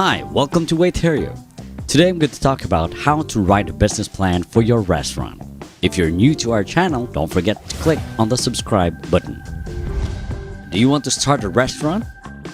Hi, welcome to Waiterio. Today I'm going to talk about how to write a business plan for your restaurant. If you're new to our channel, don't forget to click on the subscribe button. Do you want to start a restaurant?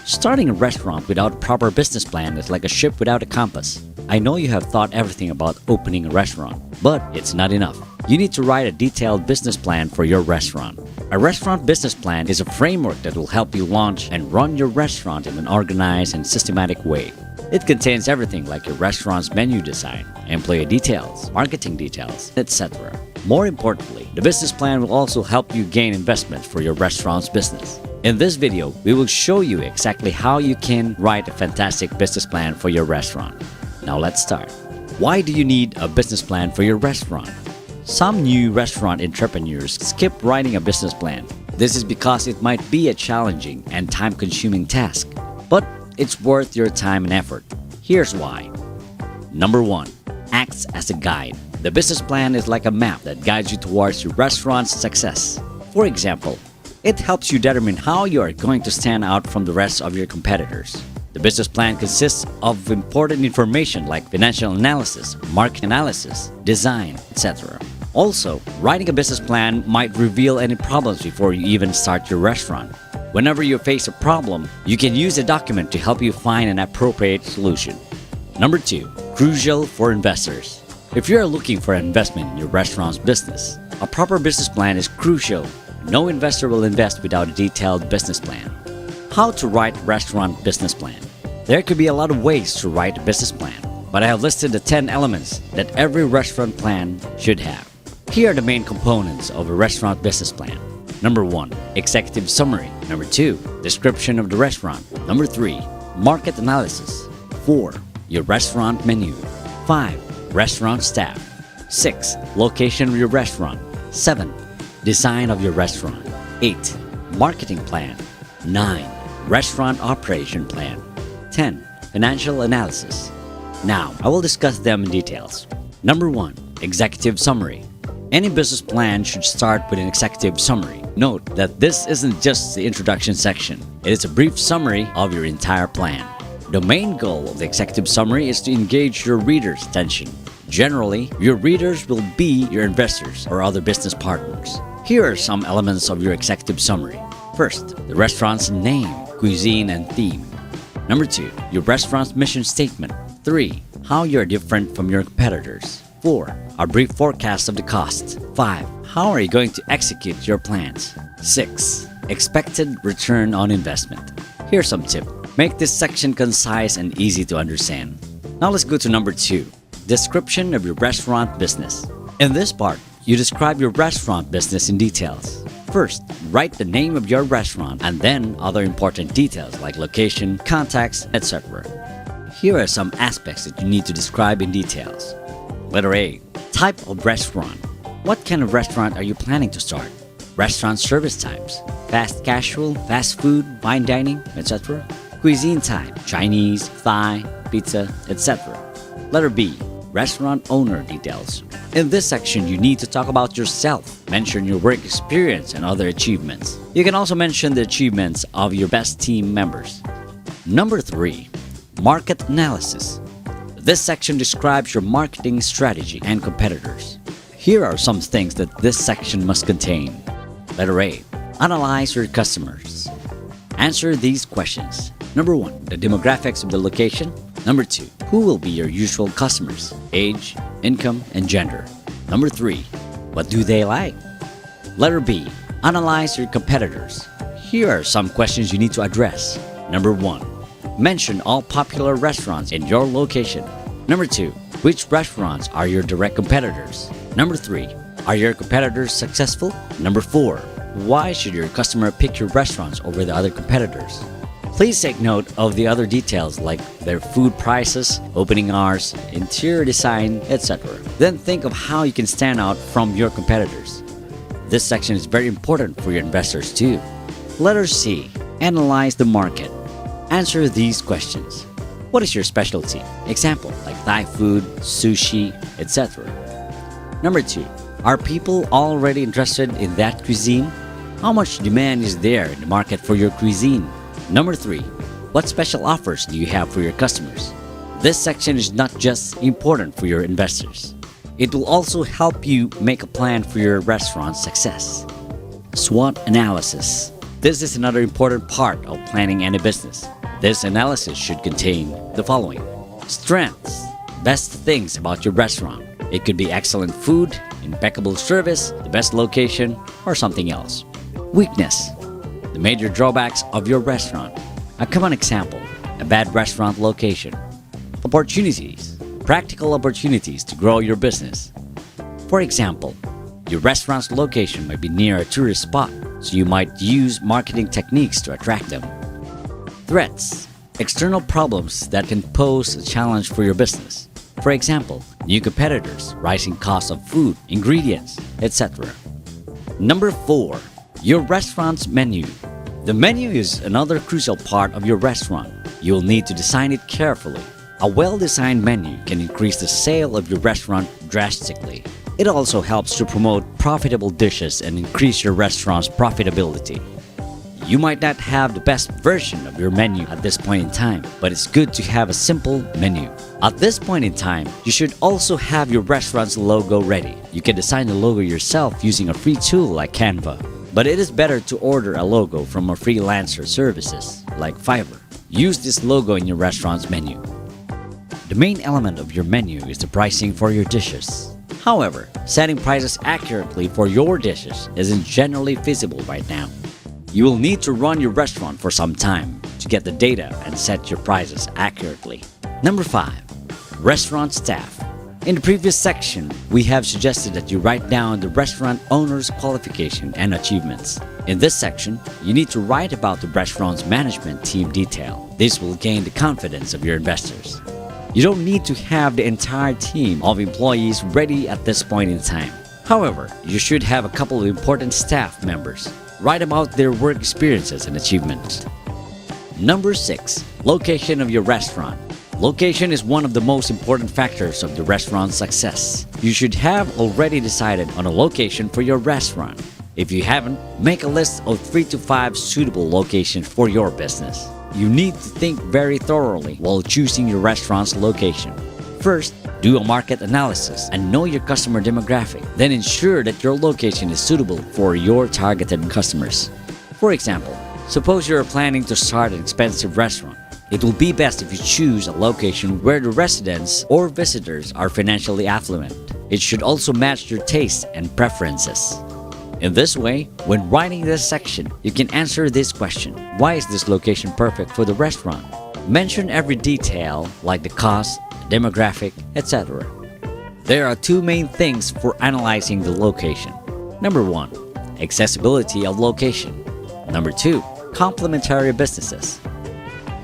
Starting a restaurant without a proper business plan is like a ship without a compass. I know you have thought everything about opening a restaurant, but it's not enough. You need to write a detailed business plan for your restaurant. A restaurant business plan is a framework that will help you launch and run your restaurant in an organized and systematic way. It contains everything like your restaurant's menu design, employee details, marketing details, etc. More importantly, the business plan will also help you gain investment for your restaurant's business. In this video, we will show you exactly how you can write a fantastic business plan for your restaurant. Now let's start. Why do you need a business plan for your restaurant? Some new restaurant entrepreneurs skip writing a business plan. This is because it might be a challenging and time-consuming task, but it's worth your time and effort. Here's why. Number 1. Acts as a guide. The business plan is like a map that guides you towards your restaurant's success. For example, it helps you determine how you are going to stand out from the rest of your competitors. The business plan consists of important information like financial analysis, market analysis, design, etc. Also, writing a business plan might reveal any problems before you even start your restaurant. Whenever you face a problem, you can use a document to help you find an appropriate solution. Number 2. Crucial for investors. If you are looking for an investment in your restaurant's business, a proper business plan is crucial. No investor will invest without a detailed business plan. How to write a restaurant business plan. There could be a lot of ways to write a business plan, but I have listed the 10 elements that every restaurant plan should have. Here are the main components of a restaurant business plan. Number 1. Executive summary. Number 2. Description of the restaurant. Number 3. Market analysis. 4. Your restaurant menu. 5. Restaurant staff. 6. Location of your restaurant. 7. Design of your restaurant. 8. Marketing plan. 9. Restaurant operation plan. 10. Financial analysis. Now, I will discuss them in details. Number 1. Executive summary. Any business plan should start with an executive summary. Note that this isn't just the introduction section. It is a brief summary of your entire plan. The main goal of the executive summary is to engage your readers' attention. Generally, your readers will be your investors or other business partners. Here are some elements of your executive summary. First, the restaurant's name, cuisine, and theme. Number 2, your restaurant's mission statement. 3, how you're different from your competitors. 4, a brief forecast of the costs. 5, how are you going to execute your plans? 6, expected return on investment. Here's some tips. Make this section concise and easy to understand. Now let's go to number 2, description of your restaurant business. In this part, you describe your restaurant business in details. First, write the name of your restaurant and then other important details like location, contacts, etc. Here are some aspects that you need to describe in details. Letter A. Type of restaurant. What kind of restaurant are you planning to start? Restaurant service types. Fast casual, fast food, fine dining, etc. Cuisine type. Chinese, Thai, pizza, etc. Letter B. Restaurant owner details. In this section, you need to talk about yourself. Mention your work experience and other achievements. You can also mention the achievements of your best team members. Number 3. Market analysis. This section describes your marketing strategy and competitors. Here are some things that this section must contain. Letter A. Analyze your customers. Answer these questions. Number 1. The demographics of the location. Number 2. Who will be your usual customers? Age, income, and gender. Number 3. What do they like? Letter B. Analyze your competitors. Here are some questions you need to address. Number 1. Mention all popular restaurants in your location. Number 2. Which restaurants are your direct competitors? Number 3. Are your competitors successful? Number 4. Why should your customer pick your restaurants over the other competitors? Please take note of the other details like their food prices, opening hours, interior design, etc. Then think of how you can stand out from your competitors. This section is very important for your investors too. Letter C. Analyze the market. Answer these questions. What is your specialty? Example, like Thai food, sushi, etc. Number 2. Are people already interested in that cuisine? How much demand is there in the market for your cuisine? Number 3. What special offers do you have for your customers? This section is not just important for your investors. It will also help you make a plan for your restaurant's success. SWOT analysis. This is another important part of planning any business. This analysis should contain the following: strengths, best things about your restaurant. It could be excellent food, impeccable service, the best location, or something else. Weakness, the major drawbacks of your restaurant. A common example, a bad restaurant location. Opportunities, practical opportunities to grow your business. For example, your restaurant's location might be near a tourist spot, so you might use marketing techniques to attract them. Threats, external problems that can pose a challenge for your business. For example, new competitors, rising costs of food, ingredients, etc. Number 4, your restaurant's menu. The menu is another crucial part of your restaurant. You will need to design it carefully. A well-designed menu can increase the sale of your restaurant drastically. It also helps to promote profitable dishes and increase your restaurant's profitability. You might not have the best version of your menu at this point in time, but it's good to have a simple menu. At this point in time, you should also have your restaurant's logo ready. You can design the logo yourself using a free tool like Canva, but it is better to order a logo from a freelancer services like Fiverr. Use this logo in your restaurant's menu. The main element of your menu is the pricing for your dishes. However, setting prices accurately for your dishes isn't generally feasible right now. You will need to run your restaurant for some time to get the data and set your prices accurately. Number 5, restaurant staff. In the previous section, we have suggested that you write down the restaurant owner's qualification and achievements. In this section, you need to write about the restaurant's management team detail. This will gain the confidence of your investors. You don't need to have the entire team of employees ready at this point in time. However, you should have a couple of important staff members. Write about their work experiences and achievements. Number 6, location of your restaurant. Location is one of the most important factors of the restaurant's success. You should have already decided on a location for your restaurant. If you haven't, make a list of 3 to 5 suitable locations for your business. You need to think very thoroughly while choosing your restaurant's location. First, do a market analysis and know your customer demographic. Then ensure that your location is suitable for your targeted customers. For example, suppose you're planning to start an expensive restaurant. It will be best if you choose a location where the residents or visitors are financially affluent. It should also match your tastes and preferences. In this way, when writing this section, you can answer this question: why is this location perfect for the restaurant? Mention every detail like the cost, demographic, etc. There are 2 main things for analyzing the location. Number 1, accessibility of location. Number 2, complementary businesses.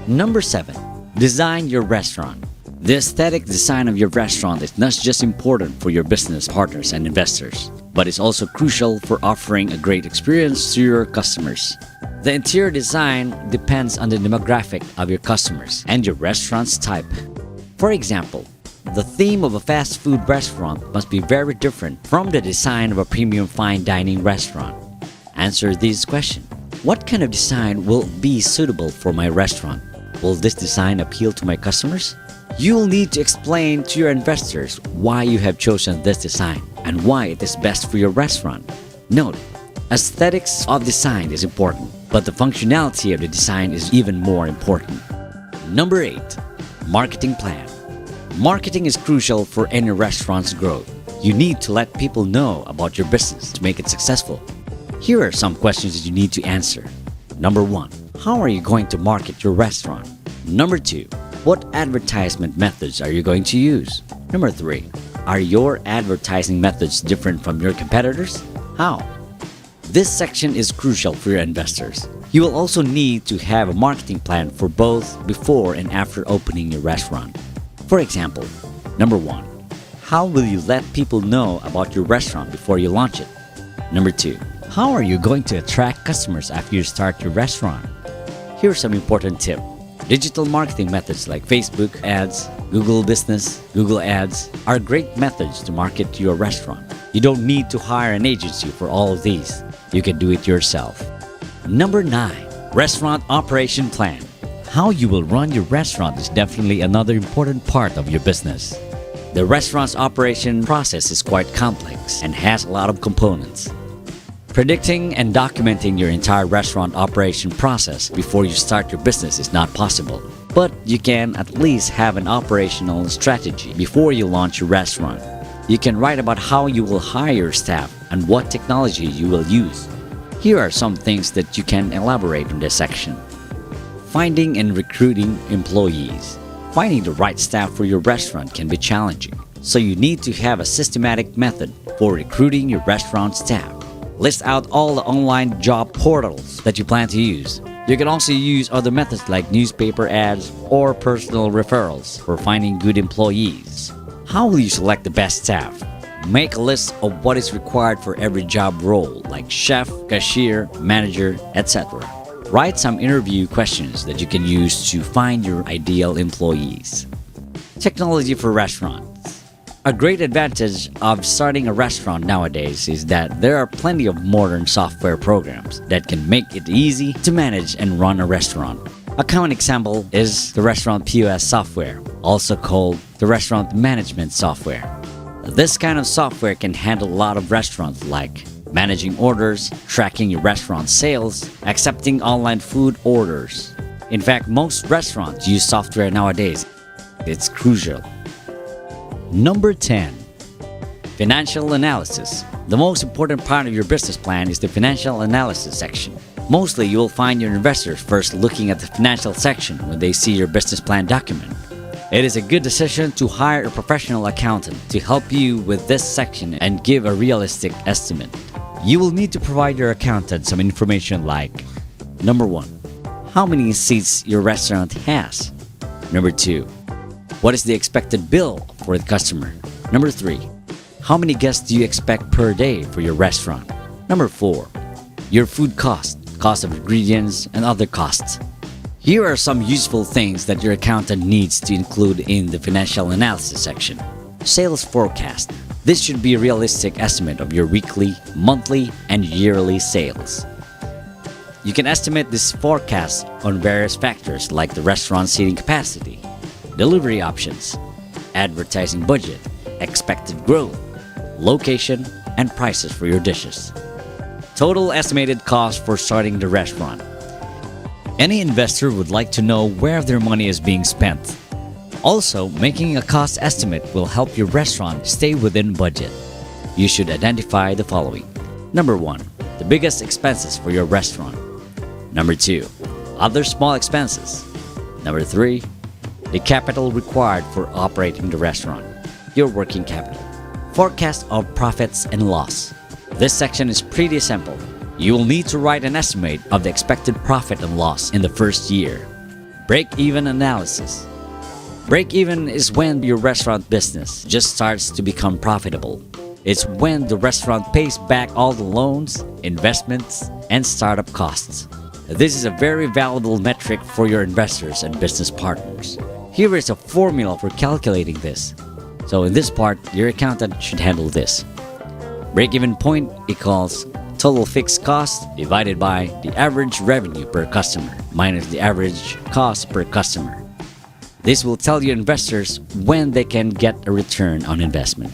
Number 7, design your restaurant. The aesthetic design of your restaurant is not just important for your business partners and investors, but it's also crucial for offering a great experience to your customers. The interior design depends on the demographic of your customers and your restaurant's type. For example, the theme of a fast food restaurant must be very different from the design of a premium fine dining restaurant. Answer this question: what kind of design will be suitable for my restaurant? Will this design appeal to my customers? You will need to explain to your investors why you have chosen this design and why it is best for your restaurant. Note, aesthetics of design is important, but the functionality of the design is even more important. Number 8, marketing plan. Marketing is crucial for any restaurant's growth. You need to let people know about your business to make it successful. Here are some questions that you need to answer. Number 1, how are you going to market your restaurant? Number 2, what advertisement methods are you going to use? Number 3, are your advertising methods different from your competitors? How? This section is crucial for your investors. You will also need to have a marketing plan for both before and after opening your restaurant. For example, number 1, how will you let people know about your restaurant before you launch it? Number 2, how are you going to attract customers after you start your restaurant? Here are some important tips. Digital marketing methods like Facebook ads, Google Business, Google Ads are great methods to market to your restaurant. You don't need to hire an agency for all of these. You can do it yourself. Number 9, restaurant operation plan. How you will run your restaurant is definitely another important part of your business. The restaurant's operation process is quite complex and has a lot of components. Predicting and documenting your entire restaurant operation process before you start your business is not possible, but you can at least have an operational strategy before you launch your restaurant. You can write about how you will hire your staff and what technology you will use. Here are some things that you can elaborate on this section. Finding and recruiting employees. Finding the right staff for your restaurant can be challenging, so you need to have a systematic method for recruiting your restaurant staff. List out all the online job portals that you plan to use. You can also use other methods like newspaper ads or personal referrals for finding good employees. How will you select the best staff? Make a list of what is required for every job role like chef, cashier, manager, etc. Write some interview questions that you can use to find your ideal employees. Technology for restaurants. A great advantage of starting a restaurant nowadays is that there are plenty of modern software programs that can make it easy to manage and run a restaurant. A common example is the restaurant POS software, also called the restaurant management software. This kind of software can handle a lot of restaurants like managing orders, tracking your restaurant sales, accepting online food orders. In fact, most restaurants use software nowadays. It's crucial. Number 10. Financial analysis. The most important part of your business plan is the financial analysis section. Mostly, you will find your investors first looking at the financial section when they see your business plan document. It is a good decision to hire a professional accountant to help you with this section and give a realistic estimate. You will need to provide your accountant some information like: Number 1. How many seats your restaurant has? Number 2. What is the expected bill for the customer? Number 3. How many guests do you expect per day for your restaurant? Number 4. Your food cost of ingredients, and other costs. Here are some useful things that your accountant needs to include in the financial analysis section. Sales forecast. This should be a realistic estimate of your weekly, monthly, and yearly sales. You can estimate this forecast on various factors like the restaurant seating capacity, delivery options, advertising budget, expected growth, location, and prices for your dishes. Total estimated cost for starting the restaurant. Any investor would like to know where their money is being spent. Also, making a cost estimate will help your restaurant stay within budget. You should identify the following. Number 1. The biggest expenses for your restaurant. Number 2. Other small expenses. Number 3. The capital required for operating the restaurant. Your working capital. Forecast of profits and loss. This section is pretty simple. You will need to write an estimate of the expected profit and loss in the first year. Break-even analysis. Break-even is when your restaurant business just starts to become profitable. It's when the restaurant pays back all the loans, investments, and startup costs. This is a very valuable metric for your investors and business partners. Here is a formula for calculating this. So in this part, your accountant should handle this. Break-even point equals total fixed cost divided by the average revenue per customer minus the average cost per customer. This will tell your investors when they can get a return on investment.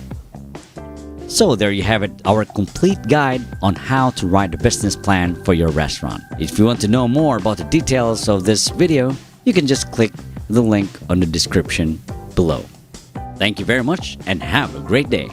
So there you have it, our complete guide on how to write a business plan for your restaurant. If you want to know more about the details of this video, you can just click the link on the description below. Thank you very much and have a great day.